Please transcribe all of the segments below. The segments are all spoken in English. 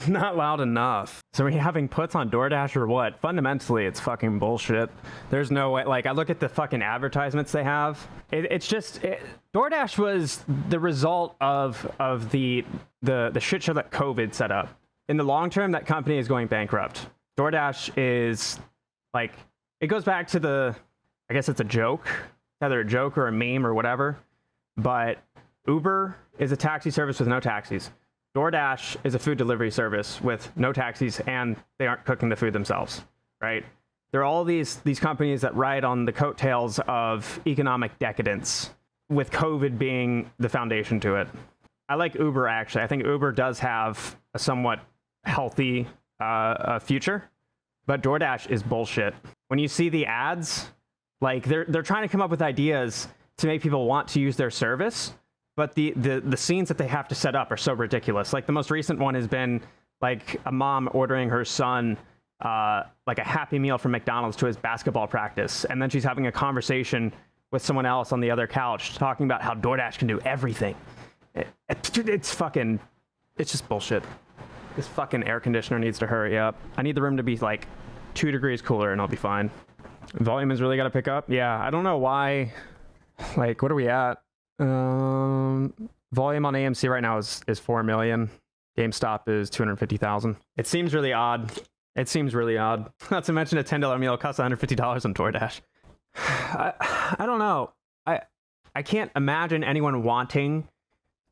not loud enough. So are you having puts on DoorDash or what? Fundamentally, it's fucking bullshit. There's no way. Like, I look at the fucking advertisements they have. DoorDash was the result of the shit show that COVID set up. In the long term, that company is going bankrupt. DoorDash is like, it goes back to I guess it's a joke, either a joke or a meme or whatever. But Uber is a taxi service with no taxis. DoorDash is a food delivery service with no taxis, and they aren't cooking the food themselves, right? There are all these companies that ride on the coattails of economic decadence, with COVID being the foundation to it. I like Uber, actually. I think Uber does have a somewhat healthy future, but DoorDash is bullshit. When you see the ads, like they're trying to come up with ideas to make people want to use their service, but the scenes that they have to set up are so ridiculous. Like the most recent one has been like a mom ordering her son like a Happy Meal from McDonald's to his basketball practice, and then she's having a conversation with someone else on the other couch talking about how DoorDash can do everything. It's just bullshit. This fucking air conditioner needs to hurry up. I need the room to be like 2 degrees cooler and I'll be fine. Volume has really got to pick up. Yeah, I don't know why. Like, what are we at? Volume on AMC right now is 4 million. GameStop is 250,000. It seems really odd. It seems really odd. Not to mention a $10 meal costs $150 on DoorDash. I don't know. I can't imagine anyone wanting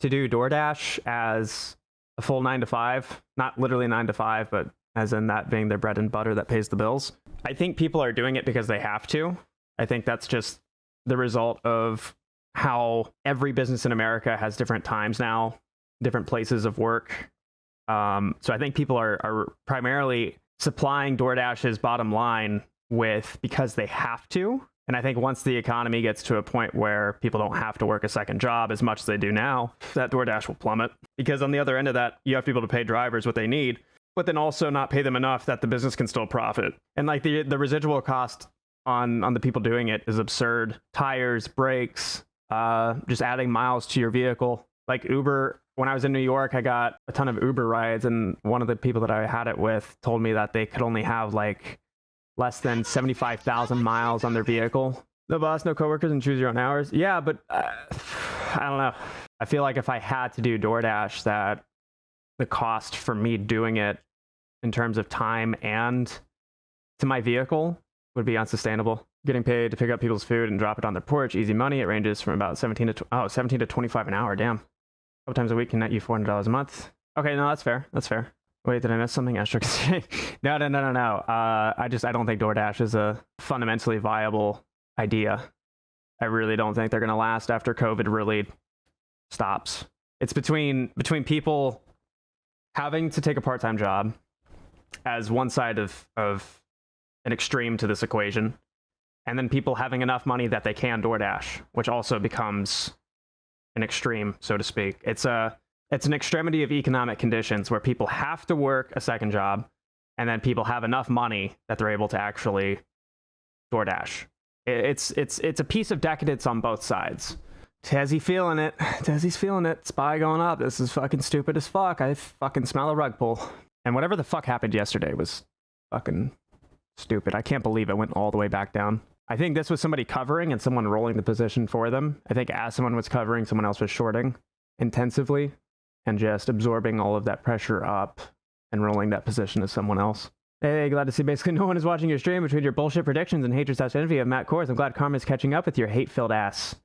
to do DoorDash as a full 9 to 5. Not literally 9 to 5, but as in that being their bread and butter that pays the bills. I think people are doing it because they have to. I think that's just the result of how every business in America has different times now, different places of work. So I think people are primarily supplying DoorDash's bottom line because they have to. And I think once the economy gets to a point where people don't have to work a second job as much as they do now, that DoorDash will plummet. Because on the other end of that, you have to be able to pay drivers what they need, but then also not pay them enough that the business can still profit. And like the residual cost on the people doing it is absurd. Tires, brakes, just adding miles to your vehicle. Like Uber, when I was in New York, I got a ton of Uber rides, and one of the people that I had it with told me that they could only have like less than 75,000 miles on their vehicle. No boss, no coworkers, and choose your own hours. Yeah, but I don't know. I feel like if I had to do DoorDash, that the cost for me doing it in terms of time and to my vehicle would be unsustainable. Getting paid to pick up people's food and drop it on their porch, easy money. It ranges from about 17 to 25 an hour. Damn. A couple times a week can net you $400 a month. Okay, no, that's fair. That's fair. Wait, did I miss something? ASTRO can say. No. I don't think DoorDash is a fundamentally viable idea. I really don't think they're going to last after COVID really stops. It's between people having to take a part-time job as one side of an extreme to this equation, and then people having enough money that they can DoorDash, which also becomes an extreme, so to speak. It's an extremity of economic conditions where people have to work a second job, and then people have enough money that they're able to actually DoorDash. It's a piece of decadence on both sides. Tezzy feeling it. Tezzy's feeling it. SPY going up. This is fucking stupid as fuck. I fucking smell a rug pull. And whatever the fuck happened yesterday was fucking stupid. I can't believe it went all the way back down. I think this was somebody covering and someone rolling the position for them. I think as someone was covering, someone else was shorting intensively and just absorbing all of that pressure up and rolling that position as someone else. Hey, glad to see basically no one is watching your stream between your bullshit predictions and hatred/envy of Matt Kors. I'm glad karma's catching up with your hate-filled ass.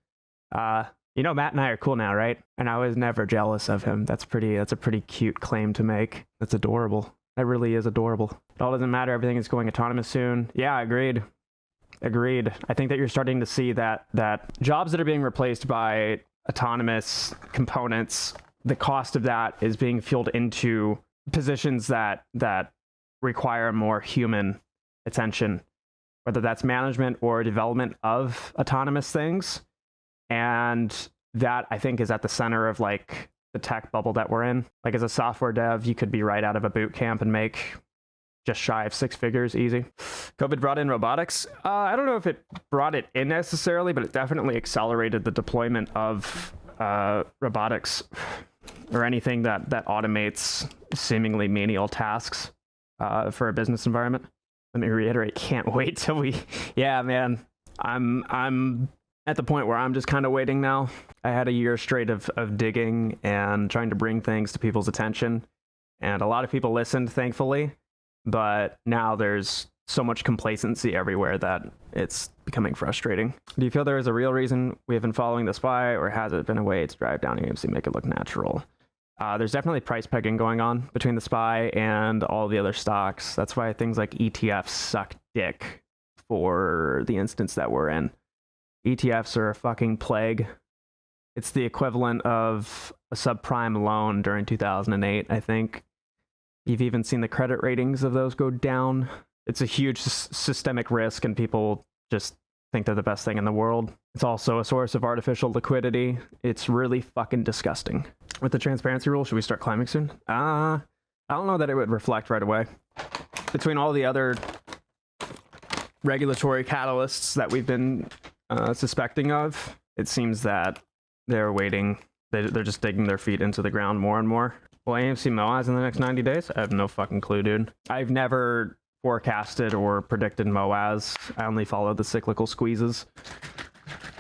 You know, Matt and I are cool now, right? And I was never jealous of him. That's a pretty cute claim to make. That's adorable. That really is adorable. It all doesn't matter. Everything is going autonomous soon. Yeah, agreed. I think that you're starting to see that jobs that are being replaced by autonomous components, the cost of that is being fueled into positions that require more human attention, whether that's management or development of autonomous things. And that, I think, is at the center of like the tech bubble that we're in. Like as a software dev, you could be right out of a boot camp and make just shy of 6 figures easy. COVID brought in robotics. I don't know if it brought it in necessarily, but it definitely accelerated the deployment of robotics. or anything that automates seemingly menial tasks for a business environment. Let me reiterate, can't wait till we, yeah, man, I'm at the point where I'm just kind of waiting now. I had a year straight of digging and trying to bring things to people's attention. And a lot of people listened, thankfully. But now there's so much complacency everywhere that it's becoming frustrating. Do you feel there is a real reason we have been following the SPY, or has it been a way to drive down AMC, make it look natural? There's definitely price pegging going on between the SPY and all the other stocks. That's why things like ETFs suck dick for the instance that we're in. ETFs are a fucking plague. It's the equivalent of a subprime loan during 2008, I think. You've even seen the credit ratings of those go down. It's a huge systemic risk, and people just think they're the best thing in the world. It's also a source of artificial liquidity. It's really fucking disgusting. With the transparency rule, should we start climbing soon? I don't know that it would reflect right away. Between all the other regulatory catalysts that we've been suspecting of, it seems that they're waiting. They're just digging their feet into the ground more and more. Will AMC MOASS in the next 90 days? I have no fucking clue, dude. I've never forecasted or predicted MOASS. I only follow the cyclical squeezes.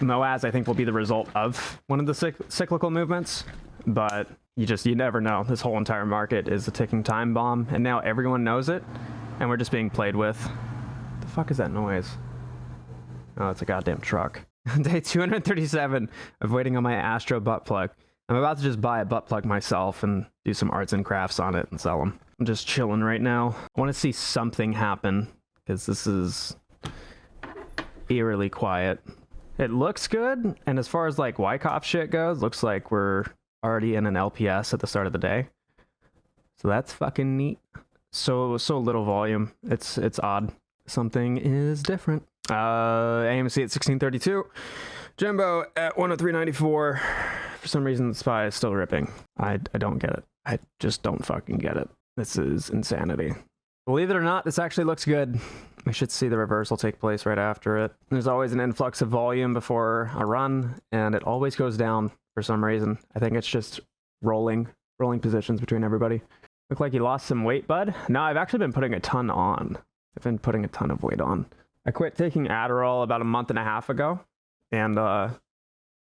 MOASS, I think, will be the result of one of the cyclical movements, but you never know. This whole entire market is a ticking time bomb, and now everyone knows it, and we're just being played with. What the fuck is that noise? Oh, it's a goddamn truck. Day 237 of waiting on my ASTRO butt plug. I'm about to just buy a butt plug myself and do some arts and crafts on it and sell them. I'm just chilling right now. I want to see something happen because this is eerily quiet. It looks good, and as far as like Wyckoff shit goes, looks like we're already in an LPS at the start of the day. So that's fucking neat. So little volume. It's odd. Something is different. AMC at 1632. Jumbo at 103.94. For some reason, the SPY is still ripping. I don't get it. I just don't fucking get it. This is insanity. Believe it or not, this actually looks good. We should see the reversal take place right after it. There's always an influx of volume before a run, and it always goes down for some reason. I think it's just rolling positions between everybody. Look like you lost some weight, bud. No, I've actually been putting a ton on. I've been putting a ton of weight on. I quit taking Adderall about a month and a half ago, and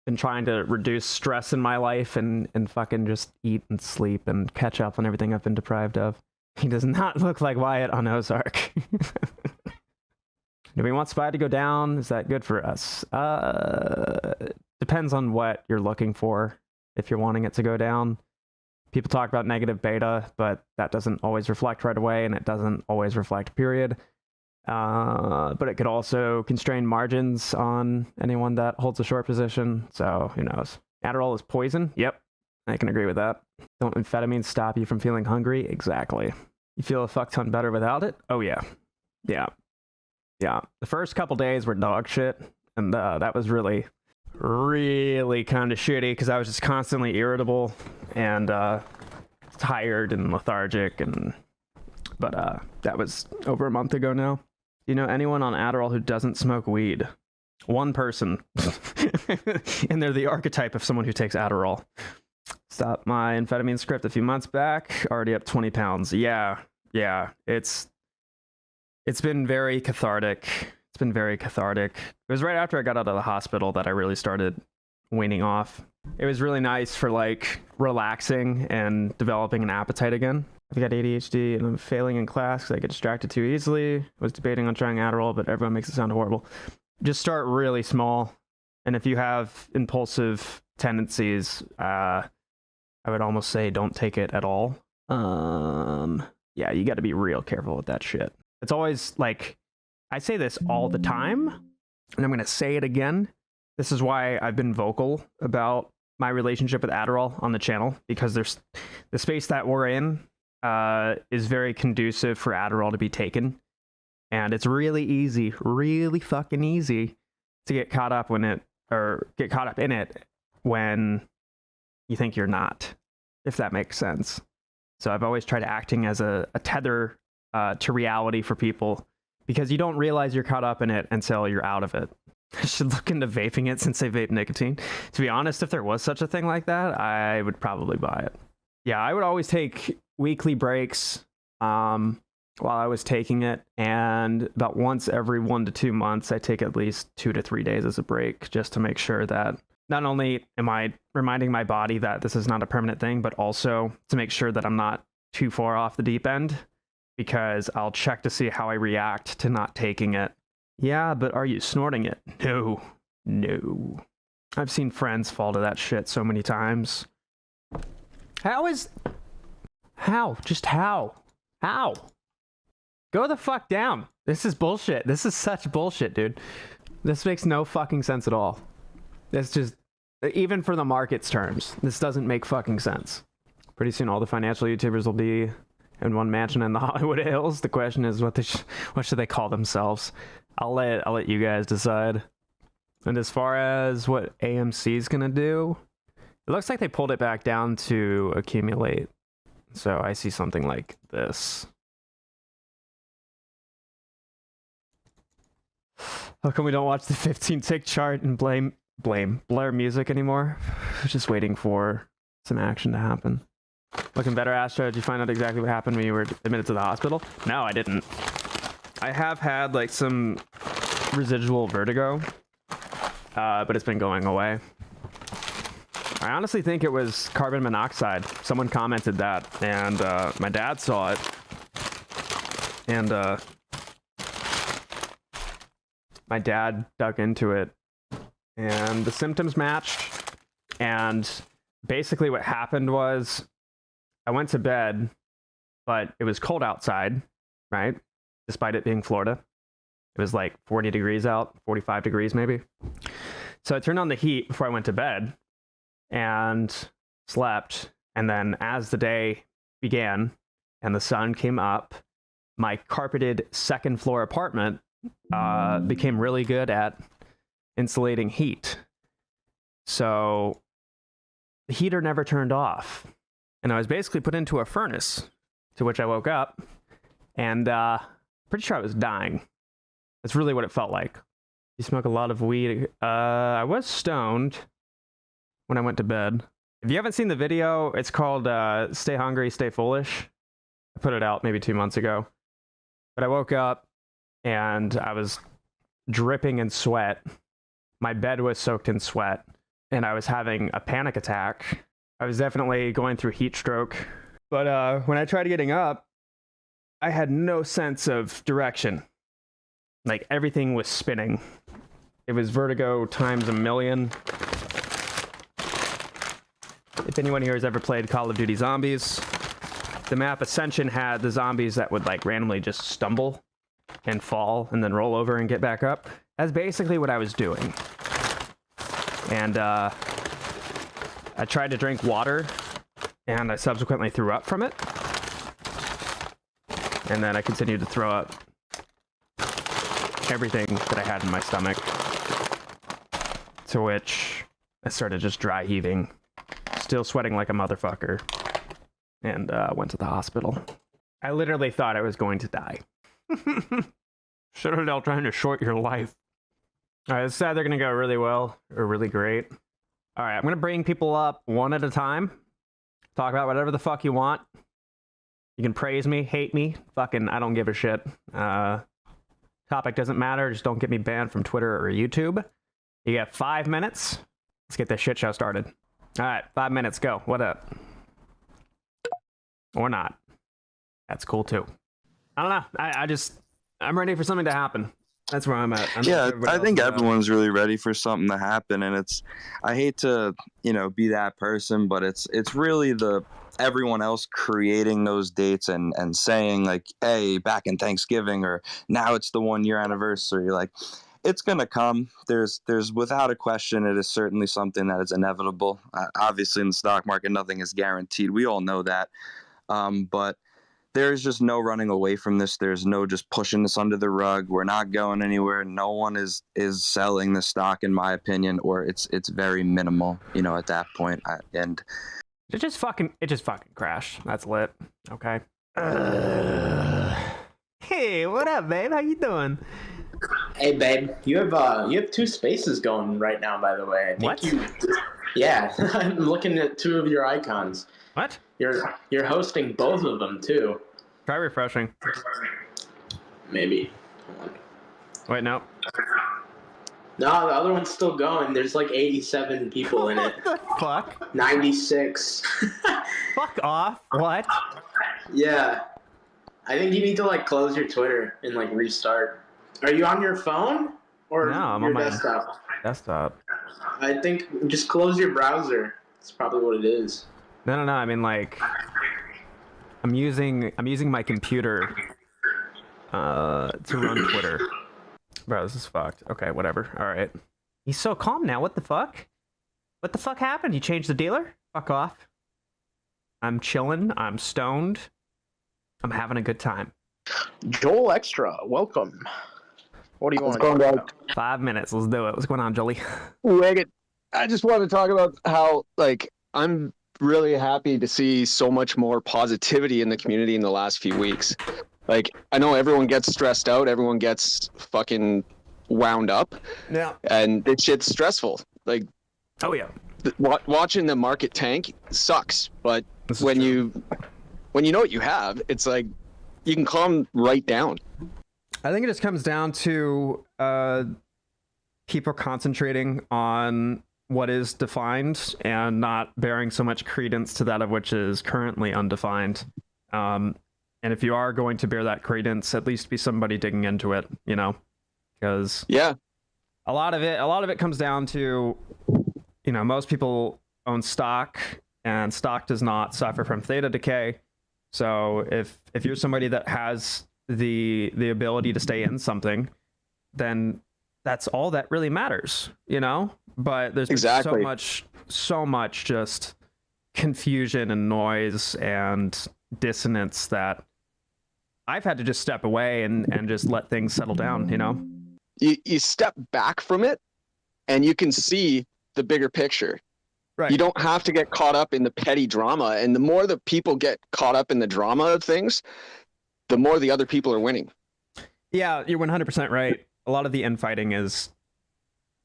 been trying to reduce stress in my life and fucking just eat and sleep and catch up on everything I've been deprived of. He does not look like Wyatt on Ozark. Do we want SPY to go down? Is that good for us? Depends on what you're looking for. If you're wanting it to go down, people talk about negative beta, but that doesn't always reflect right away, and it doesn't always reflect, period. But it could also constrain margins on anyone that holds a short position, so who knows. Adderall is poison? Yep, I can agree with that. Don't amphetamines stop you from feeling hungry? Exactly. You feel a fuck ton better without it? Oh yeah. The first couple days were dog shit, and that was really kind of shitty because I was just constantly irritable and tired and lethargic, but that was over a month ago now. Do you know anyone on Adderall who doesn't smoke weed? One person. And they're the archetype of someone who takes Adderall. Stopped my amphetamine script a few months back, already up 20 pounds. Yeah, it's been very cathartic. It was right after I got out of the hospital that I really started weaning off. It was really nice for like relaxing and developing an appetite again. I've got ADHD and I'm failing in class because I get distracted too easily. I was debating on trying Adderall, but everyone makes it sound horrible. Just start really small. And if you have impulsive tendencies, I would almost say don't take it at all. Yeah, you got to be real careful with that shit. It's always like, I say this all the time, and I'm going to say it again. This is why I've been vocal about my relationship with Adderall on the channel, because there's the space that we're in is very conducive for Adderall to be taken. And it's really fucking easy to get caught up in it when you think you're not, if that makes sense. So I've always tried acting as a tether to reality for people, because you don't realize you're caught up in it until you're out of it. I should look into vaping it since they vape nicotine. To be honest, if there was such a thing like that, I would probably buy it. Yeah, I would always take weekly breaks while I was taking it, and about once every 1 to 2 months, I take at least 2 to 3 days as a break just to make sure that not only am I reminding my body that this is not a permanent thing, but also to make sure that I'm not too far off the deep end, because I'll check to see how I react to not taking it. Yeah, but are you snorting it? No. No. I've seen friends fall to that shit so many times. How? Just how? How? Go the fuck down. This is bullshit. This is such bullshit, dude. This makes no fucking sense at all. It's just, even for the market's terms, this doesn't make fucking sense. Pretty soon all the financial YouTubers will be in one mansion in the Hollywood Hills. The question is, what should they call themselves? I'll let you guys decide. And as far as what AMC's gonna do, it looks like they pulled it back down to accumulate. So I see something like this. How come we don't watch the 15-tick chart and blare music anymore? Just waiting for some action to happen. Looking better, Astro. Did you find out exactly what happened when you were admitted to the hospital? No, I didn't. I have had like some residual vertigo, but it's been going away. I honestly think it was carbon monoxide. Someone commented that, and my dad saw it, and my dad dug into it, and the symptoms matched. And basically what happened was I went to bed, but it was cold outside, right? Despite it being Florida. It was like 40 degrees out, 45 degrees maybe. So I turned on the heat before I went to bed and slept. And then as the day began and the sun came up, my carpeted second floor apartment became really good at insulating heat. So the heater never turned off. And I was basically put into a furnace, to which I woke up, and pretty sure I was dying. That's really what it felt like. You smoke a lot of weed. I was stoned when I went to bed. If you haven't seen the video, it's called Stay Hungry, Stay Foolish. I put it out maybe 2 months ago. But I woke up, and I was dripping in sweat. My bed was soaked in sweat, and I was having a panic attack. I was definitely going through heat stroke. But when I tried getting up, I had no sense of direction. Like, everything was spinning. It was vertigo times a million. If anyone here has ever played Call of Duty Zombies, the map Ascension had the zombies that would like randomly just stumble and fall and then roll over and get back up. That's basically what I was doing. And I tried to drink water, and I subsequently threw up from it. And then I continued to throw up everything that I had in my stomach. To which I started just dry heaving, still sweating like a motherfucker, and went to the hospital. I literally thought I was going to die. Citadel trying to short your life. Alright, it's sad they're gonna go really well, or really great. Alright, I'm gonna bring people up one at a time. Talk about whatever the fuck you want. You can praise me, hate me, fucking, I don't give a shit. Topic doesn't matter, just don't get me banned from Twitter or YouTube. You got 5 minutes. Let's get this shit show started. Alright, 5 minutes, go. What up? Or not. That's cool too. I don't know, I'm ready for something to happen. That's where I'm at. I think everyone's really ready for something to happen, and I hate to, be that person, but it's really everyone else creating those dates and saying like, hey, back in Thanksgiving, or now it's the 1 year anniversary. Like, it's gonna come. There's without a question, it is certainly something that is inevitable. Obviously, in the stock market, nothing is guaranteed. We all know that, but there's just no running away from this. There's no just pushing this under the rug. We're not going anywhere. No one is selling the stock, in my opinion, or it's very minimal, at that point. And it just fucking crashed. That's lit. Okay. Hey, what up, babe? How you doing? Hey, babe, you have two spaces going right now. By the way, I think Yeah, I'm looking at two of your icons. What? You're hosting both of them too. Try refreshing. Maybe. Hold on. Wait, no. No, the other one's still going. There's like 87 people in it. What the fuck? 96. Fuck off. What? Yeah. I think you need to like close your Twitter and like restart. Are you on your phone or No, I'm your on my desktop? desktop. I think just close your browser. That's probably what it is. No. I mean, like, I'm using my computer to run Twitter. Bro, this is fucked. Okay, whatever. All right. He's so calm now. What the fuck? What the fuck happened? You changed the dealer? Fuck off. I'm chilling. I'm stoned. I'm having a good time. Joel Extra, welcome. What do you want to What's going talk on? about? 5 minutes. Let's do it. What's going on, Jolie? Wicked. I just want to talk about how, like, I'm really happy to see so much more positivity in the community in the last few weeks. Like, I know everyone gets stressed out, everyone gets fucking wound up, Yeah. and this shit's stressful. Like, Oh, yeah. watching the market tank sucks, but This is when true. you know what you have, it's like you can calm right down. I think it just comes down to people concentrating on what is defined and not bearing so much credence to that of which is currently undefined. And if you are going to bear that credence, at least be somebody digging into it, you know, because Yeah. a lot of it comes down to, you know, most people own stock, and stock does not suffer from theta decay. So if you're somebody that has the ability to stay in something, then that's all that really matters, you know. But there's been Exactly. so much just confusion and noise and dissonance that I've had to just step away and just let things settle down, you know. You step back from it and you can see the bigger picture. Right. You don't have to get caught up in the petty drama. And the more the people get caught up in the drama of things, the more the other people are winning. Yeah, you're 100% right. A lot of the infighting is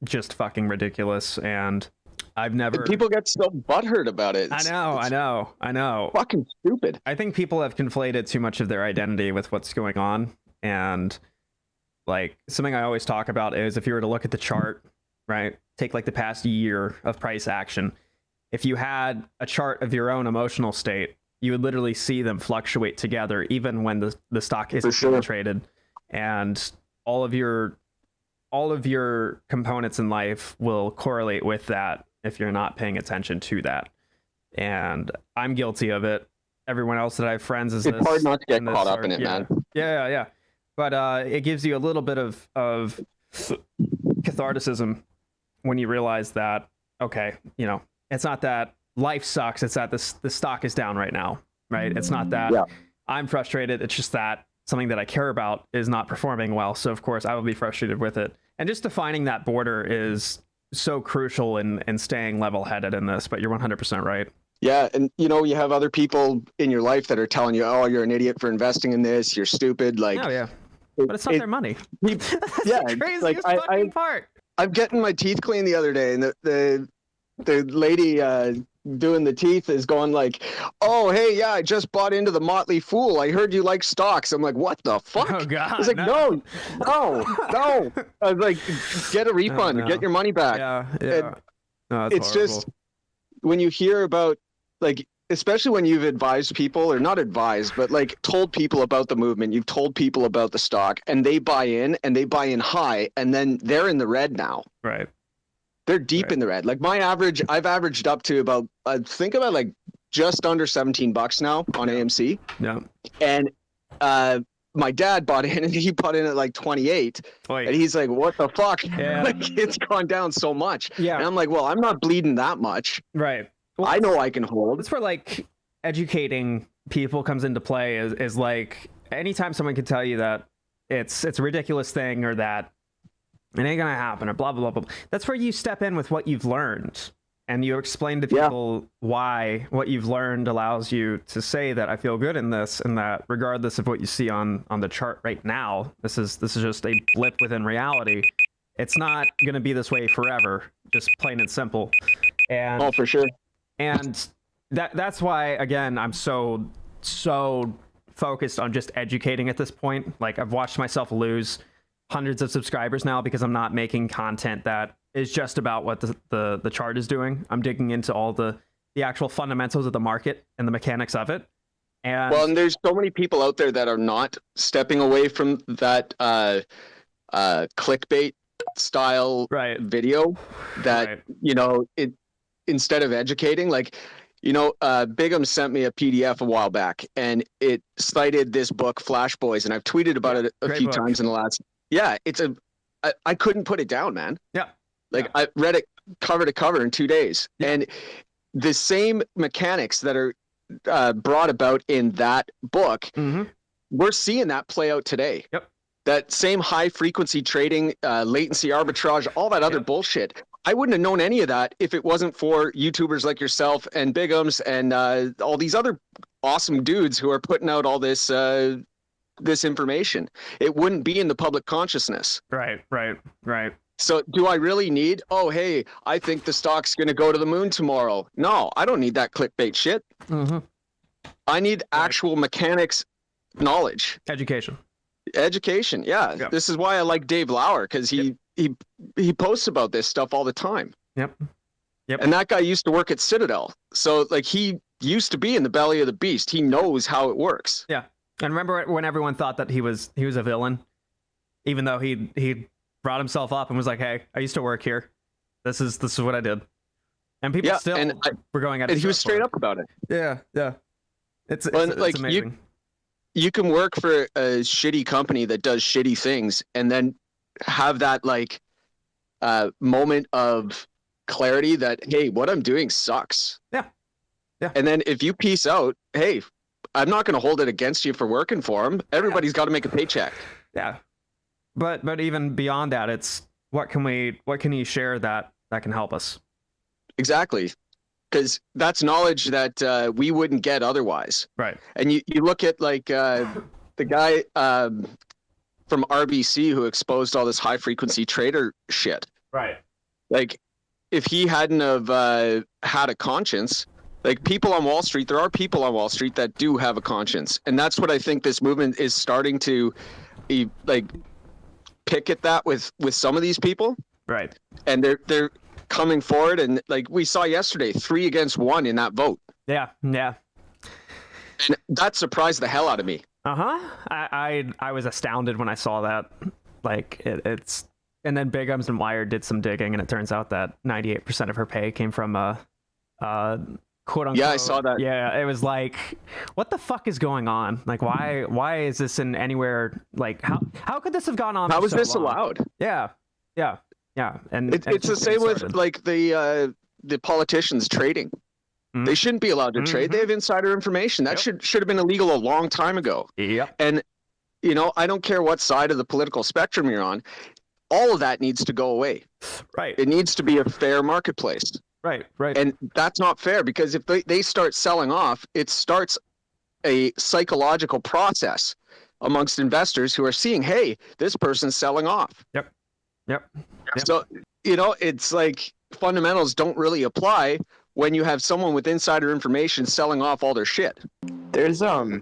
just fucking ridiculous, and I've never. And people get so butthurt about it. I know. Fucking stupid. I think people have conflated too much of their identity with what's going on, and like something I always talk about is if you were to look at the chart, right? Take like the past year of price action. If you had a chart of your own emotional state, you would literally see them fluctuate together, even when the stock isn't sure. traded, and all of your components in life will correlate with that if you're not paying attention to that. And I'm guilty of it. Everyone else that I have friends is It's this, hard not to get and this caught up are- in it, yeah. man. Yeah. But it gives you a little bit of catharticism when you realize that, okay, you know, it's not that life sucks, it's that the stock is down right now, right? It's not that I'm frustrated, it's just that something that I care about is not performing well. So of course I will be frustrated with it. And just defining that border is so crucial in staying level-headed in this, but you're 100% right. Yeah, and you know, you have other people in your life that are telling you, "Oh, you're an idiot for investing in this. You're stupid." Like, Oh yeah. But it's not their money. That's yeah, the craziest like, fucking part. I'm getting my teeth cleaned the other day, and the lady doing the teeth is going like, "Oh, hey, yeah, I just bought into the Motley Fool. I heard you like stocks." I'm like, "What the fuck?" Oh god. I was like, no. I was like, "Get a refund, no. get your money back." Yeah. And No, that's it's horrible. just when you hear about, like, especially when you've advised people, or not advised, but like told people about the movement, you've told people about the stock, and they buy in high, and then they're in the red now. Right. They're deep Right. in the red. Like I've averaged up to about, I think about like just under $17 now on AMC. Yeah. And my dad bought in, and he bought in at like 28. Wait. And he's like, "What the fuck?" Yeah. Like, it's gone down so much. Yeah. And I'm like, "Well, I'm not bleeding that much. Right. Well, I know I can hold." that's where like educating people comes into play is like anytime someone can tell you that it's a ridiculous thing or that it ain't gonna happen or blah blah blah blah. That's where you step in with what you've learned and you explain to people why what you've learned allows you to say that I feel good in this, and that regardless of what you see on the chart right now, this is just a blip within reality. It's not going to be this way forever, just plain and simple. And Oh, for sure. And that's why, again, I'm so focused on just educating at this point. Like, I've watched myself lose hundreds of subscribers now because I'm not making content that is just about what the chart is doing. I'm digging into all the actual fundamentals of the market and the mechanics of it. And there's so many people out there that are not stepping away from that clickbait style video that, it instead of educating, like, Bigum sent me a PDF a while back, and it cited this book, Flash Boys, and I've tweeted about it a few times in the last. Yeah, I couldn't put it down, man. Yeah. Like, I read it cover to cover in 2 days, and the same mechanics that are brought about in that book, we're seeing that play out today. Yep. That same high frequency trading, latency arbitrage, all that other bullshit. I wouldn't have known any of that if it wasn't for YouTubers like yourself and Bigums and all these other awesome dudes who are putting out all this this information. It wouldn't be in the public consciousness. Right. So do I really need, oh, hey, I think the stock's going to go to the moon tomorrow? No, I don't need that clickbait shit. I need actual mechanics knowledge. Education. Yeah. This is why I like Dave Lauer, because he posts about this stuff all the time. Yep. And that guy used to work at Citadel. So, like, he used to be in the belly of the beast. He knows how it works. Yeah. And remember when everyone thought that he was a villain, even though he brought himself up and was like, "Hey, I used to work here. This is what I did." And people still were going at it. And he was straight up about it. Yeah. It's like, amazing. You can work for a shitty company that does shitty things and then have that, like, moment of clarity that, hey, what I'm doing sucks. Yeah. And then if you peace out, hey, I'm not going to hold it against you for working for them. Everybody's got to make a paycheck. Yeah. But even beyond that, it's what can you share that can help us? Exactly. Because that's knowledge that we wouldn't get otherwise. Right. And you look at, like, the guy from RBC who exposed all this high frequency trader shit. Right. Like, if he hadn't have had a conscience, like, people on Wall Street, there are people on Wall Street that do have a conscience. And that's what I think this movement is starting to, like, pick at that with some of these people. Right. And they're coming forward, and, like, we saw yesterday, 3 against 1 in that vote. Yeah. And that surprised the hell out of me. I was astounded when I saw that. Like, it's, and then Bigums and Wired did some digging, and it turns out that 98% of her pay came from quote unquote. Yeah, I saw that. Yeah, it was like, what the fuck is going on? Like, why is this in anywhere? Like, how could this have gone on? How for is so this long? allowed? Yeah. And it's the same with, like, the politicians trading. They shouldn't be allowed to trade. They have insider information that should have been illegal a long time ago. Yep. And, I don't care what side of the political spectrum you're on. All of that needs to go away. Right. It needs to be a fair marketplace. Right. And that's not fair, because if they start selling off, it starts a psychological process amongst investors who are seeing, hey, this person's selling off. Yep. So, it's like fundamentals don't really apply when you have someone with insider information selling off all their shit. There's a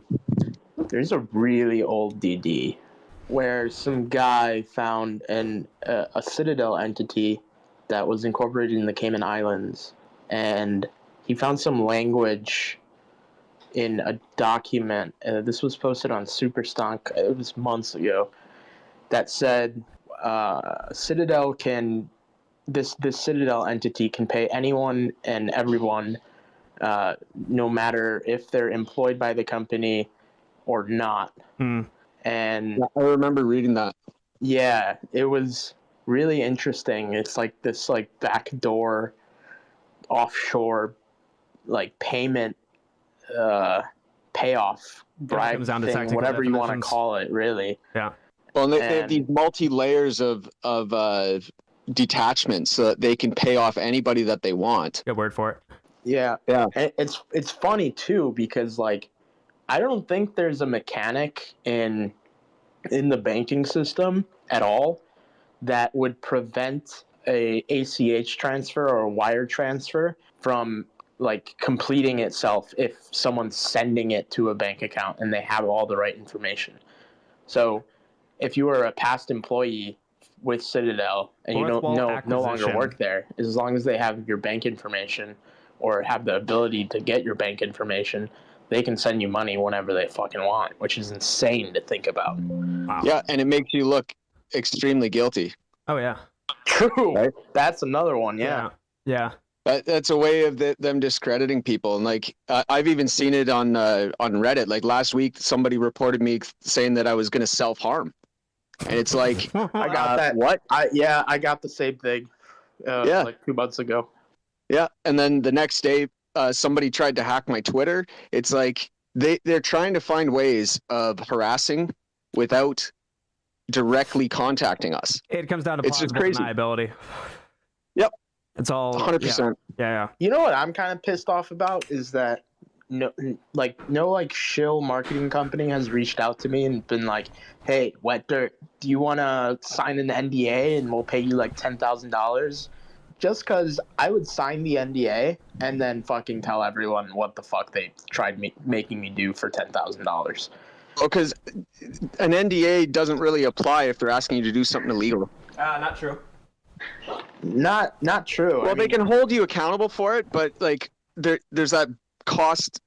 really old DD where some guy found a Citadel entity that was incorporated in the Cayman Islands, and he found some language in a document. This was posted on Superstonk. It was months ago. That said, Citadel can. This Citadel entity can pay anyone and everyone, no matter if they're employed by the company or not. And I remember reading that. Yeah, it was really interesting. It's like this, like, backdoor offshore, like, payment payoff bribe thing, whatever you want to call it, really. Yeah. Well, and they have these multi layers of detachment so that they can pay off anybody that they want. Good word for it. Yeah. Yeah. And it's funny too because like I don't think there's a mechanic in the banking system at all that would prevent a ACH transfer or a wire transfer from like completing itself if someone's sending it to a bank account and they have all the right information. So if you were a past employee with Citadel and you don't no longer work there, as long as they have your bank information or have the ability to get your bank information, they can send you money whenever they fucking want, which is insane to think about. Wow. Yeah, and it makes you look extremely guilty. Oh yeah. True. Right? That's another one. Yeah. Yeah. That's a way of them discrediting people, and like I've even seen it on Reddit. Like last week, somebody reported me saying that I was going to self-harm, and it's like, I got that. What? I got the same thing. Like 2 months ago. Yeah, and then the next day, somebody tried to hack my Twitter. It's like they're trying to find ways of harassing without directly contacting us. It comes down to It's just plausible crazy. deniability. Yep. It's all 100%. Yeah. You know what I'm kind of pissed off about is that no shill marketing company has reached out to me and been like, "Hey, Wet Dirt, do you want to sign an NDA and we'll pay you like $10,000?" Just because I would sign the NDA and then fucking tell everyone what the fuck they tried making me do for $10,000. Well, because an NDA doesn't really apply if they're asking you to do something illegal. Not true. Not true. Well, they can hold you accountable for it, but like there's that cost,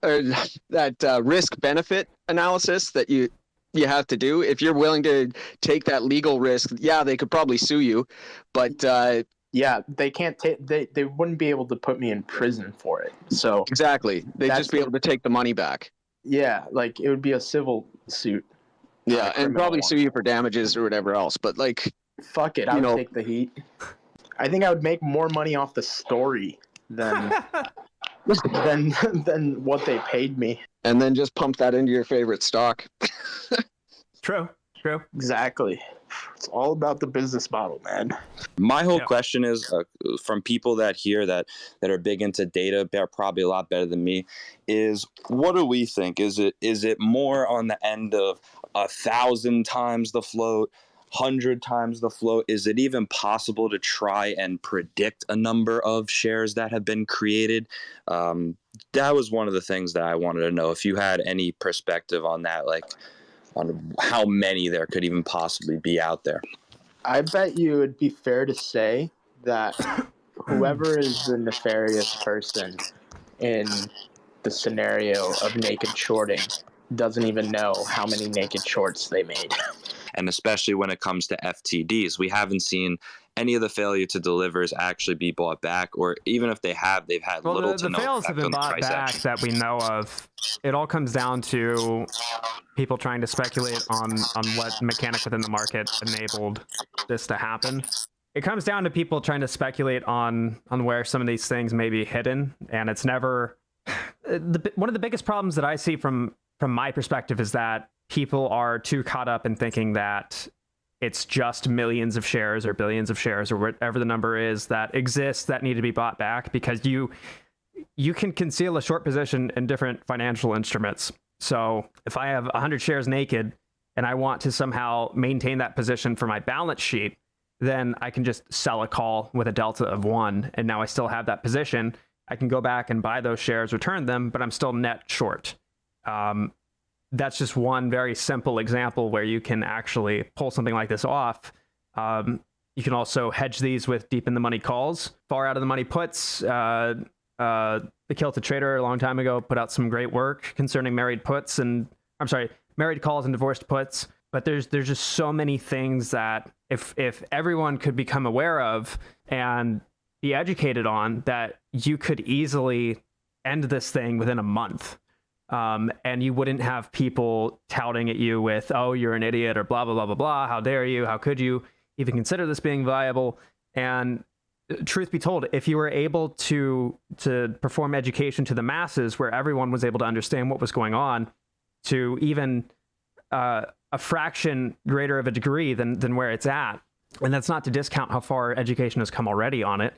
that risk benefit analysis that you have to do. If you're willing to take that legal risk, yeah, they could probably sue you, but yeah, they can't take. They wouldn't be able to put me in prison for it. So exactly, they'd just be able to take the money back. Yeah, like it would be a civil suit. Yeah, and probably sue you for damages or whatever else. But like, fuck it, I would take the heat. I think I would make more money off the story than than what they paid me. And then just pump that into your favorite stock. True. Exactly. It's all about the business model, man. My whole question is from people that are big into data, they're probably a lot better than me, is what do we think? Is it more on the end of 1,000 times the float, 100 times the float? Is it even possible to try and predict a number of shares that have been created? That was one of the things that I wanted to know. If you had any perspective on that, like on how many there could even possibly be out there. I bet you it'd be fair to say that whoever is the nefarious person in the scenario of naked shorting doesn't even know how many naked shorts they made. And especially when it comes to FTDs, we haven't seen any of the failure to delivers actually be bought back, or even if they have, they've had little to no fails have effect been on the bought price back action. that we know of. It all comes down to people trying to speculate on what mechanic within the market enabled this to happen. It comes down to people trying to speculate on where some of these things may be hidden, and it's never one of the biggest problems that I see from my perspective is that people are too caught up in thinking that it's just millions of shares or billions of shares or whatever the number is that exists that need to be bought back, because you can conceal a short position in different financial instruments. So if I have 100 shares naked and I want to somehow maintain that position for my balance sheet, then I can just sell a call with a delta of 1, and now I still have that position. I can go back and buy those shares, return them, but I'm still net short. That's just one very simple example where you can actually pull something like this off. You can also hedge these with deep in the money calls, far out of the money puts. The Kilted Trader a long time ago put out some great work concerning married calls and divorced puts. But there's just so many things that if everyone could become aware of and be educated on, that you could easily end this thing within a month. And you wouldn't have people touting at you with, "Oh, you're an idiot," or blah, blah, blah, blah, blah. How dare you? How could you even consider this being viable? And truth be told, if you were able to perform education to the masses where everyone was able to understand what was going on to even a fraction greater of a degree than where it's at, And that's not to discount how far education has come already on it,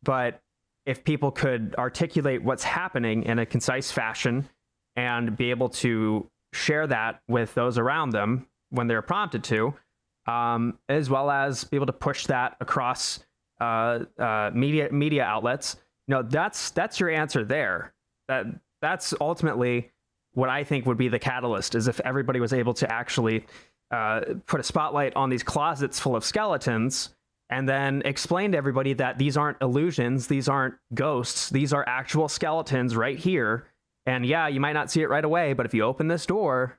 but if people could articulate what's happening in a concise fashion and be able to share that with those around them when they're prompted to, as well as be able to push that across media outlets, that's your answer there. That's ultimately what I think would be the catalyst, is if everybody was able to actually put a spotlight on these closets full of skeletons and then explain to everybody that these aren't illusions, these aren't ghosts, these are actual skeletons right here. And yeah, you might not see it right away, but if you open this door,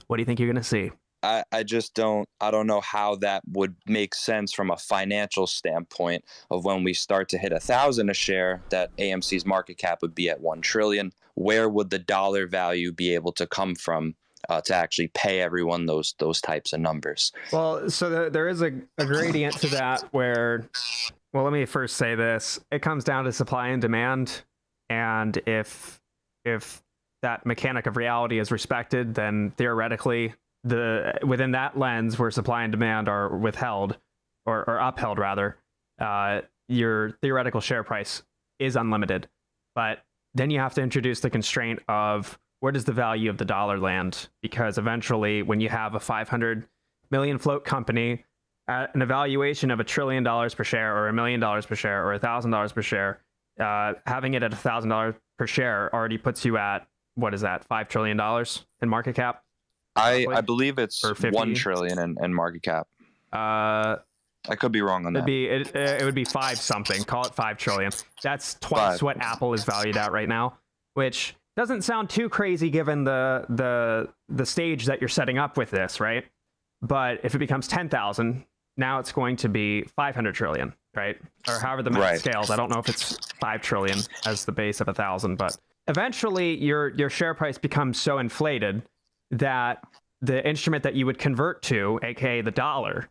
what do you think you're going to see? I don't know how that would make sense from a financial standpoint of when we start to hit 1,000 a share, that AMC's market cap would be at 1 trillion. Where would the dollar value be able to come from to actually pay everyone those types of numbers? Well, so there is a gradient to that where, well, let me first say this. It comes down to supply and demand. And if that mechanic of reality is respected, then theoretically, within that lens where supply and demand are withheld or upheld rather, your theoretical share price is unlimited. But then you have to introduce the constraint of where does the value of the dollar land? Because eventually, when you have a 500 million float company at an evaluation of $1 trillion per share, or $1 million per share, or $1,000 per share, having it at $1,000 per share already puts you at, what is that, $5 trillion in market cap? I believe it's 1 trillion in market cap. I could be wrong on that. It would be 5 something. Call it 5 trillion. That's twice what Apple is valued at right now, which doesn't sound too crazy given the stage that you're setting up with this, right? But if it becomes 10,000, now it's going to be 500 trillion, right? Or however the math scales. I don't know if it's 5 trillion as the base of 1,000, but eventually your share price becomes so inflated that the instrument that you would convert to, aka the dollar,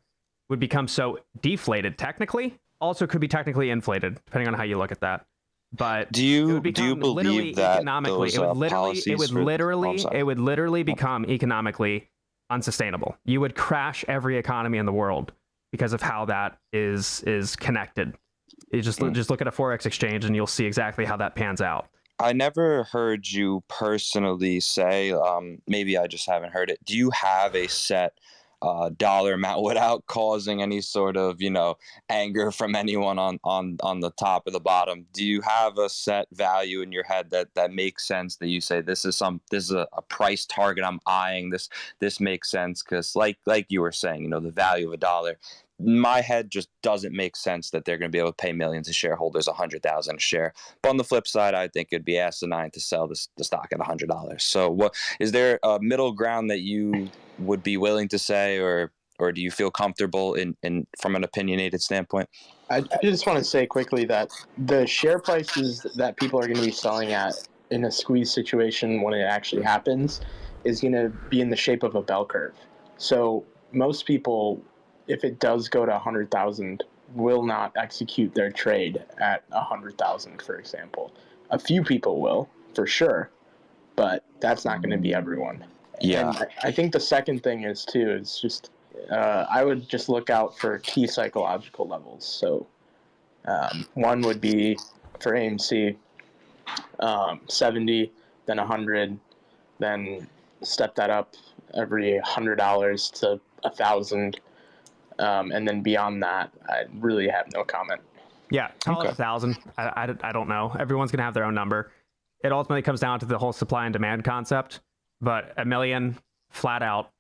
would become so deflated technically. Also could be technically inflated, depending on how you look at that. But do you believe that economically, it would literally become economically unsustainable. You would crash every economy in the world because of how that is connected. You just look at a forex exchange and you'll see exactly how that pans out. I never heard you personally say, maybe I just haven't heard it. Do you have a set dollar amount without causing any sort of, anger from anyone on the top or the bottom? Do you have a set value in your head that makes sense, that you say this is a price target I'm eyeing, this makes sense? Because like you were saying, the value of a dollar, my head just doesn't make sense that they're going to be able to pay millions of shareholders $100,000 a share. But on the flip side, I think it'd be asinine to sell the stock at $100. So, what is there a middle ground that you would be willing to say, or do you feel comfortable in from an opinionated standpoint? I just want to say quickly that the share prices that people are going to be selling at in a squeeze situation when it actually happens is going to be in the shape of a bell curve. So most people, if it does go to 100,000, will not execute their trade at 100,000, for example. A few people will, for sure, but that's not going to be everyone. Yeah. And I think the second thing is just I would just look out for key psychological levels. So one would be for AMC, 70, then 100, then step that up every $100 to 1,000. And then beyond that, I really have no comment. Yeah, call it 1,000. I don't know. Everyone's going to have their own number. It ultimately comes down to the whole supply and demand concept. But $1 million, flat out,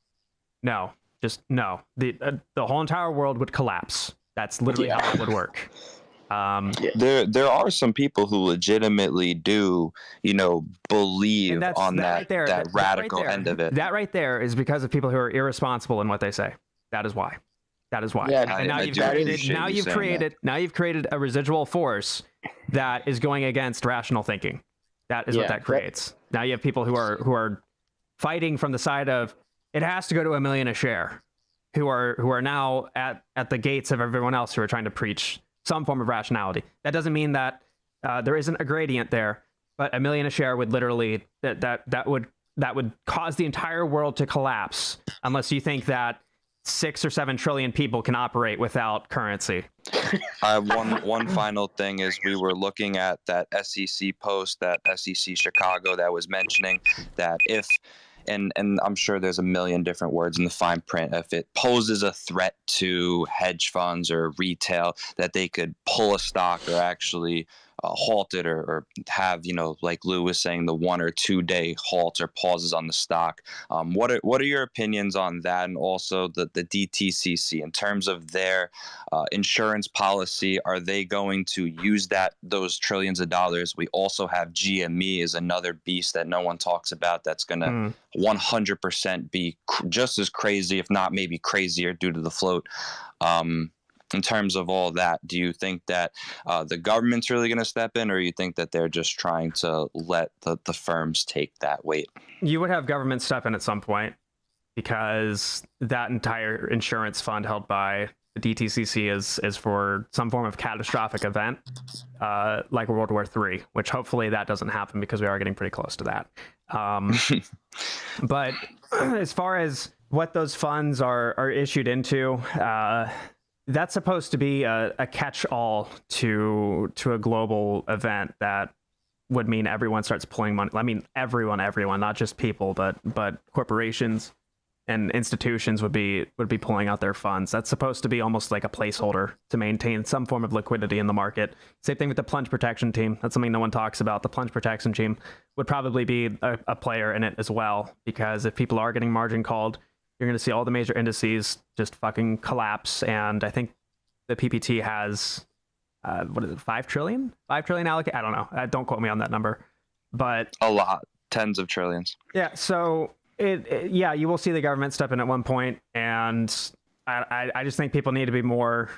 no. Just no. The whole entire world would collapse. That's literally how it would work. There are some people who legitimately do, believe on that radical end of it. That right there is because of people who are irresponsible in what they say. That is why. Yeah, and now you've created a residual force that is going against rational thinking. That is what that creates. Now you have people who are fighting from the side of it has to go to $1 million a share, who are now at the gates of everyone else who are trying to preach some form of rationality. That doesn't mean that there isn't a gradient there, but $1 million a share would literally that would cause the entire world to collapse unless you think that 6 or 7 trillion people can operate without currency. One final thing is we were looking at that SEC post, that SEC Chicago that was mentioning that if, and I'm sure there's a million different words in the fine print, if it poses a threat to hedge funds or retail, that they could pull a stock or actually halt it or have, like Lou was saying, the 1 or 2 day halts or pauses on the stock. What are your opinions on that? And also the DTCC in terms of their insurance policy, are they going to use those trillions of dollars? We also have GME is another beast that no one talks about that's going to 100% be just as crazy, if not maybe crazier, due to the float. In terms of all that, do you think that the government's really going to step in, or you think that they're just trying to let the firms take that weight? You would have government step in at some point, because that entire insurance fund held by the DTCC is for some form of catastrophic event, like World War III, which hopefully that doesn't happen, because we are getting pretty close to that. But as far as what those funds are issued into, that's supposed to be a catch-all to a global event that would mean everyone starts pulling money. I mean, everyone, not just people, but corporations and institutions would be pulling out their funds. That's supposed to be almost like a placeholder to maintain some form of liquidity in the market. Same thing with the plunge protection team. That's something no one talks about. The plunge protection team would probably be a player in it as well, because if people are getting margin called, you're going to see all the major indices just fucking collapse. And I think the PPT has, what is it, 5 trillion? 5 trillion allocated? I don't know. Don't quote me on that number. But a lot. Tens of trillions. Yeah, so yeah, you will see the government step in at one point. And I just think people need to be more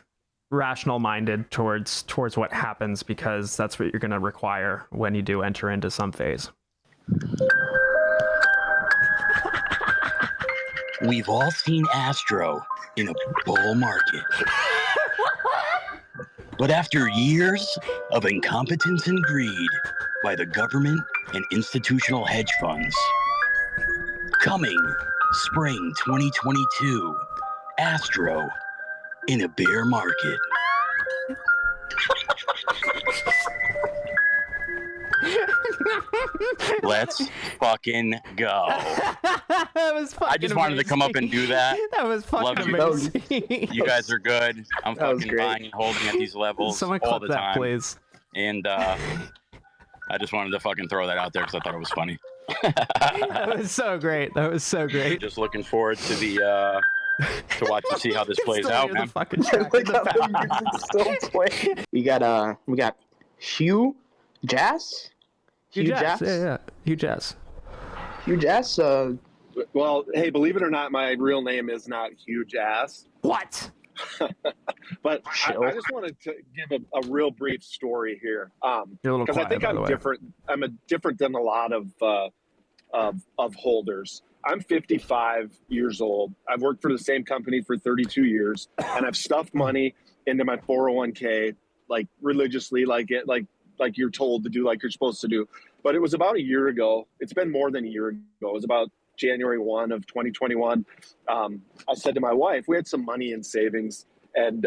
rational minded towards what happens, because that's what you're going to require when you do enter into some phase. We've all seen ASTRO in a bull market. But after years of incompetence and greed by the government and institutional hedge funds, coming spring 2022, ASTRO in a bear market. Let's fucking go. That was fucking I just wanted to come up and do that. That was fucking Love amazing. You guys are good. I'm fucking buying and holding at these levels Someone all clip the that, time. please. And I just wanted to fucking throw that out there because I thought it was funny. That was so great. That was so great. Just looking forward to the to watch and see how this plays Still out, hear man. the fucking track in the background. Still playing. We got Hugh Jass. Hugh Jass. Yeah. Hugh Jass. Hugh Jass. Well, hey, believe it or not, my real name is not Huge Ass. What? But I just wanted to give a real brief story here. You're a little because I quiet, think by the way. I'm different than a lot of holders. I'm 55 years old. I've worked for the same company for 32 years, and I've stuffed money into my 401k like religiously, like you're told to do, like you're supposed to do. But it was about a year ago. It's been more than a year ago. It was about January 1 of 2021. I said to my wife, we had some money in savings, and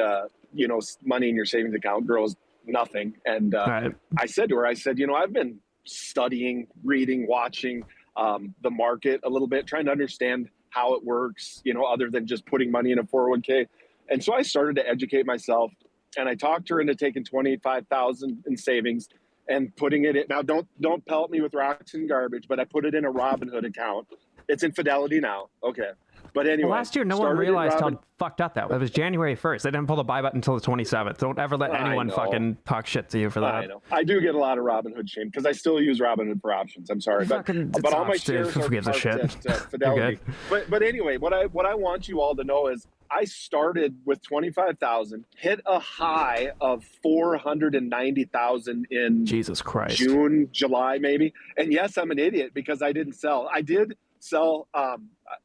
money in your savings account grows nothing. And Right. I said to her, I've been studying, reading, watching the market a little bit, trying to understand how it works, other than just putting money in a 401k. And so I started to educate myself, and I talked her into taking $25,000 in savings and putting it in. Now, don't pelt me with rocks and garbage, but I put it in a Robinhood account. It's in Fidelity now. Okay. But anyway, Well, last year, no one started in realized how Robin- fucked up that was. It was January 1st. They didn't pull the buy button until the 27th. Don't ever let I anyone know. fucking talk shit to you for that. I know. I do get a lot of Robinhood shame because I still use Robinhood for options. I'm sorry, but all my shares Who are gives a parked shit? at Fidelity. You're But anyway, what I want you all to know is I started with 25,000, hit a high of 490,000 in Jesus Christ. June, July, maybe. And yes, I'm an idiot because I didn't sell. I did sell.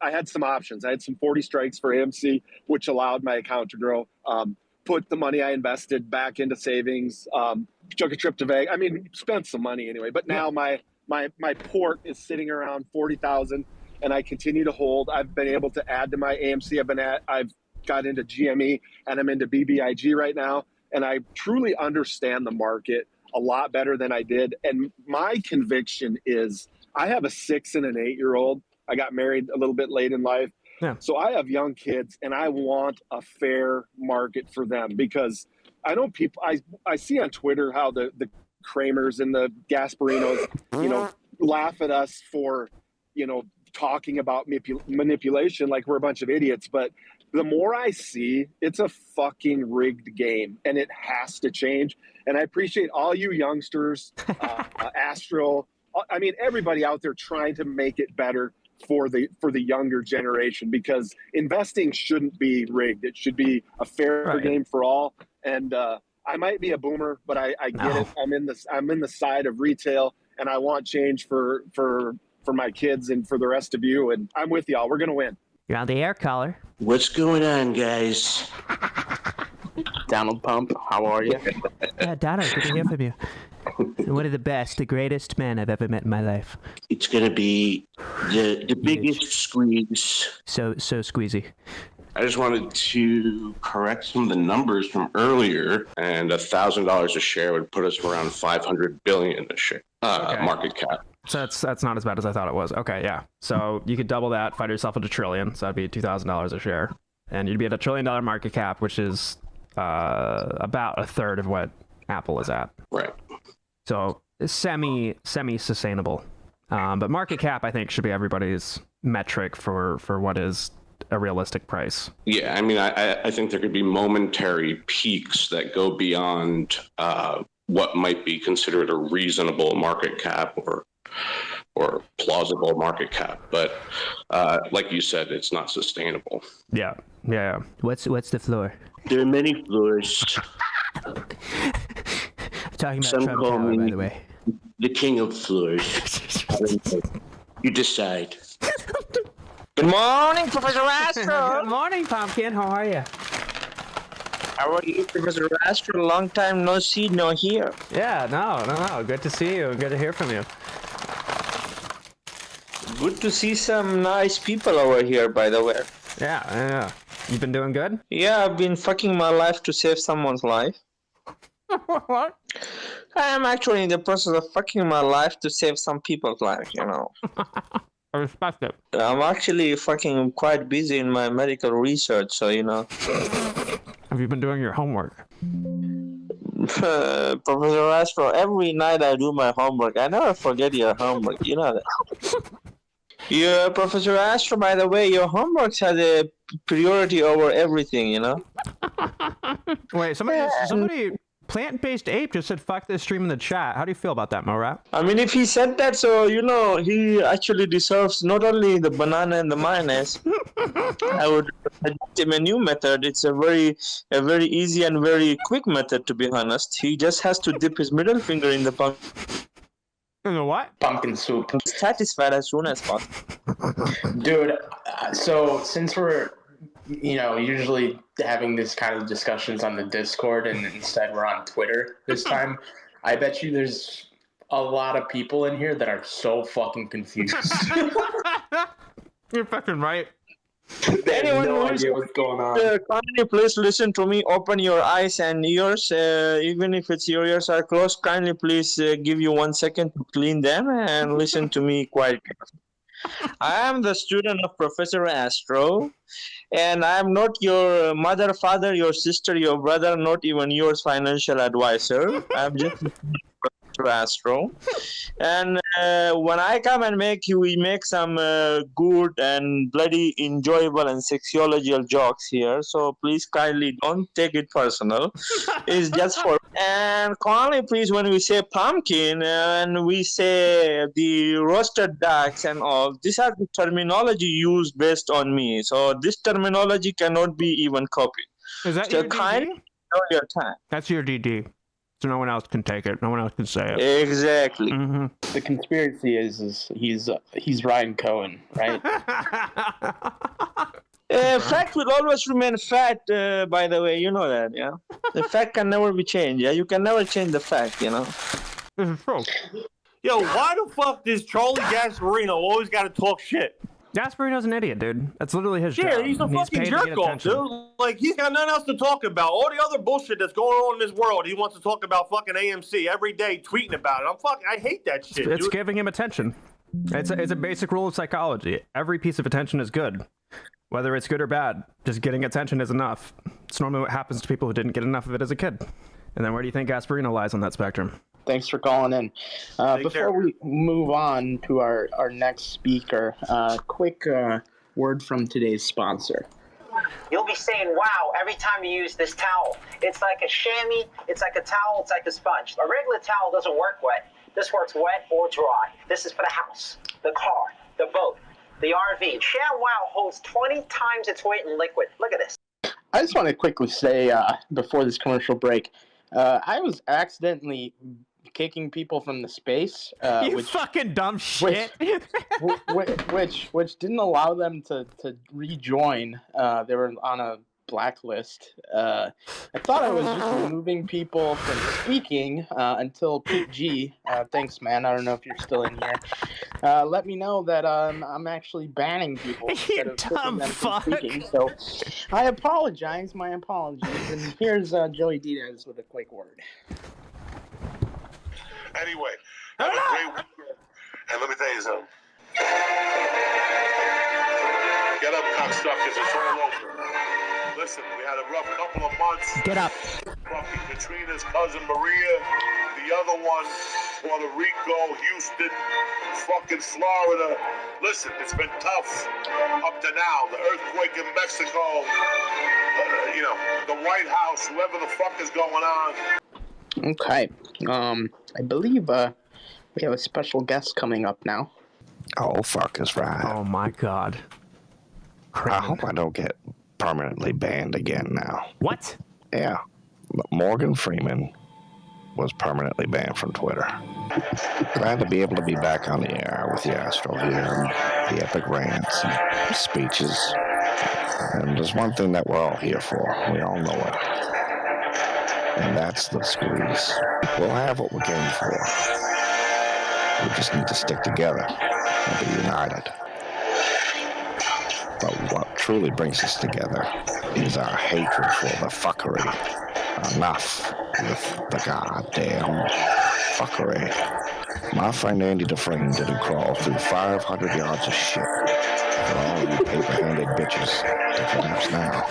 I had some options. I had some 40 strikes for AMC, which allowed my account to grow. Put the money I invested back into savings. Took a trip to Vegas. I mean, spent some money anyway. But now my port is sitting around 40,000. and I continue to hold. I've been able to add to my AMC. I've got into GME, and I'm into BBIG right now, and I truly understand the market a lot better than I did. And my conviction is I have a 6 and an 8-year-old. I got married a little bit late in life. Yeah. So I have young kids, and I want a fair market for them, because I know people, I see on Twitter how the Kramers and the Gasparinos, laugh at us for, talking about manipulation like we're a bunch of idiots. But the more I see, it's a fucking rigged game, and it has to change. And I appreciate all you youngsters, ASTRO, I mean, everybody out there trying to make it better for the younger generation, because investing shouldn't be rigged. It should be a fair game for all. And I might be a boomer, but I get it. I'm in the side of retail, and I want change for my kids and for the rest of you. And I'm with y'all. We're gonna win. You're on the air, caller. What's going on, guys? Donald Pump, how are you? Yeah, Donald, good to hear from you. One of the best, the greatest men I've ever met in my life. It's gonna be the biggest squeeze. So squeezy. I just wanted to correct some of the numbers from earlier, and $1,000 a share would put us around 500 billion a share market cap. So that's not as bad as I thought it was. Okay, yeah. So you could double that, find yourself at $1 trillion. So that'd be $2,000 a share, and you'd be at $1 trillion market cap, which is about a third of what Apple is at. Right. So semi sustainable. But market cap, I think, should be everybody's metric for what is a realistic price. Yeah, I mean, I think there could be momentary peaks that go beyond what might be considered a reasonable market cap or plausible market cap, but like you said, it's not sustainable. Yeah. What's the floor? There are many floors. I'm talking about Some Trump call Tower, me by the way. the king of floors. You decide. Good morning, Professor Astro. Good morning, Pumpkin. How are you? How are you, Professor Astro? Long time no see, no hear. Yeah, no. Good to see you. Good to hear from you. Good to see some nice people over here, by the way. Yeah. You've been doing good? Yeah, I've been fucking my life to save someone's life. What? I am actually in the process of fucking my life to save some people's life, I respect it. I'm actually fucking quite busy in my medical research, so Have you been doing your homework? Professor Astro, every night I do my homework. I never forget your homework, you know that. Yeah, Professor Astro, by the way, your homework has a priority over everything, Wait, somebody Plant-Based Ape just said fuck this stream in the chat. How do you feel about that, Morat? I mean, if he said that, so, he actually deserves not only the banana and the mayonnaise. I would suggest him a new method. It's a very easy and very quick method, to be honest. He just has to dip his middle finger in the pumpkin. In the what? Pumpkin soup. Satisfied as soon as possible. Dude, so since we're usually having this kind of discussions on the Discord, and instead we're on Twitter this time, I bet you there's a lot of people in here that are so fucking confused. You're fucking right. They have no idea what's going on. Kindly please listen to me. Open your eyes and ears. Even if your ears are closed, kindly please give you 1 second to clean them and listen to me quite carefully. I am the student of Professor Astro, and I am not your mother, father, your sister, your brother, not even your financial advisor. I'm just Professor Astro. And when I come and we make some good and bloody enjoyable and sexuological jokes here, so please kindly don't take it personal. It's just for... And kindly please, when we say pumpkin and we say the roasted ducks and all, these are the terminology used based on me. So this terminology cannot be even copied. Is that so your DD? Know your time. That's your DD. So no one else can take it. No one else can say it. Exactly. Mm-hmm. The conspiracy is he's Ryan Cohen, right? Fact will always remain fact, by the way, you know that, yeah? The fact can never be changed, yeah? You can never change the fact, This is true. Yo, why the fuck does Charlie Gasparino always got to talk shit? Gasparino's an idiot, dude. That's literally his Yeah, job. he's a He's fucking paid to get jerk off, attention. dude. Like, he's got nothing else to talk about. All the other bullshit that's going on in this world, he wants to talk about fucking AMC every day, tweeting about it. I hate that shit, It's dude. giving him attention. It's a basic rule of psychology. Every piece of attention is good. Whether it's good or bad, just getting attention is enough. It's normally what happens to people who didn't get enough of it as a kid. And then where do you think Gasparino lies on that spectrum? Thanks for calling in. Before we move on to our next speaker, quick word from today's sponsor. You'll be saying, wow, every time you use this towel. It's like a chamois, it's like a towel, it's like a sponge. A regular towel doesn't work wet. This works wet or dry. This is for the house, the car, the boat, the RV. ShamWow holds 20 times its weight in liquid. Look at this. I just want to quickly say, before this commercial break, I was accidentally kicking people from the space. You fucking dumb shit. Which didn't allow them to rejoin. They were on a blacklist. I thought I was just removing people from speaking until Pete G, thanks man, I don't know if you're still in here, let me know that I'm actually banning people instead of kicking them from speaking. So I apologize, my apologies. And here's Joey Diaz with a quick word. Anyway, have a great weekend. And let me tell you something. Get up, cocksuckers. It's all over. Listen, we had a rough couple of months. Get up. Fucking Katrina's cousin Maria. The other one, Puerto Rico, Houston, fucking Florida. Listen, it's been tough up to now. The earthquake in Mexico, the White House, whoever the fuck is going on. Okay. I believe we have a special guest coming up now. Oh, fuck is right. Oh, my God. I hope I don't get permanently banned again now. What? Yeah. Morgan Freeman was permanently banned from Twitter. Glad to be able to be back on the air with the ASTRO here and the epic rants and speeches. And there's one thing that we're all here for. We all know it. And that's the squeeze. We'll have what we came for. We just need to stick together and be united. But what truly brings us together is our hatred for the fuckery. Enough with the goddamn fuckery. My friend Andy Dufresne didn't crawl through 500 yards of shit for all you paper-handed bitches to collapse now.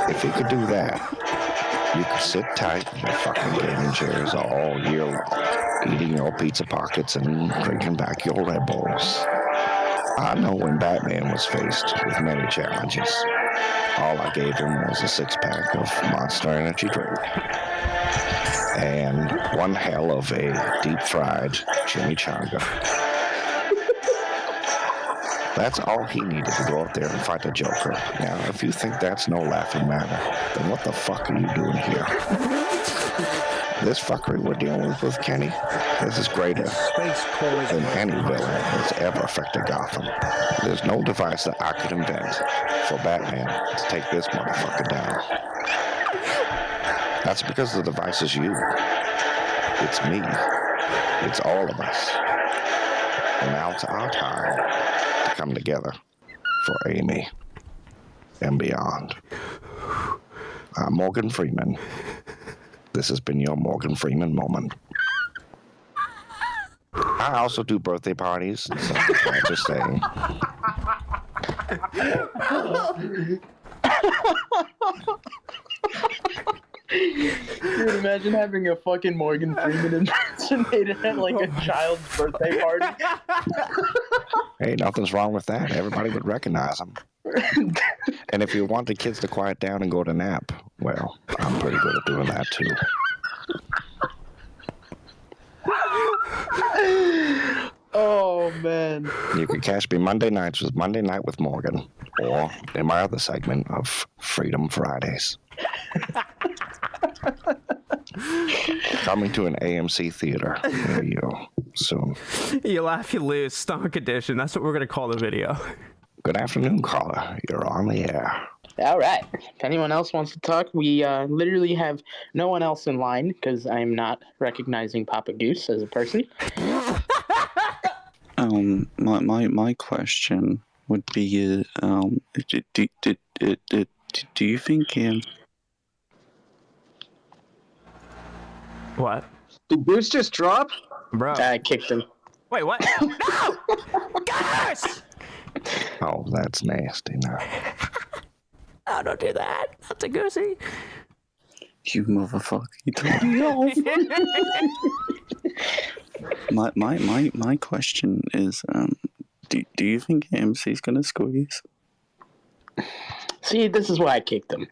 If he could do that, you could sit tight in your fucking gaming chairs all year long, eating your pizza pockets and drinking back your Red Bulls. I know when Batman was faced with many challenges, all I gave him was a six-pack of Monster Energy drink and one hell of a deep-fried chimichanga. That's all he needed to go out there and fight the Joker. Now, if you think that's no laughing matter, then what the fuck are you doing here? This fuckery we're dealing with Kenny, this is greater than any villain that's ever affected Gotham. There's no device that I could invent for Batman to take this motherfucker down. That's because the device is you. It's me. It's all of us. And now it's our time to come together for Amy and beyond. I'm Morgan Freeman. This has been your Morgan Freeman moment. I also do birthday parties, so I'm just saying. Dude, imagine having a fucking Morgan Freeman impersonator at like a child's birthday party. Hey, nothing's wrong with that. Everybody would recognize him. And if you want the kids to quiet down and go to nap, well, I'm pretty good at doing that too. Oh, man. You can catch me Monday nights with Monday Night with Morgan, or in my other segment of Freedom Fridays. Coming to an AMC theater near you soon. You laugh, you lose. Stomach edition. That's what we're going to call the video. Good afternoon, caller. You're on the air. All right. If anyone else wants to talk, we literally have no one else in line because I'm not recognizing Papa Goose as a person. My question would be, do you think What? Did Goose just drop? Bro. I kicked him. Wait, what? No! Gosh! Oh, that's nasty now. Oh, don't do that. That's a goosey. You motherfucker! You told me off. My question is, do you think AMC's gonna squeeze? See, this is why I kicked him.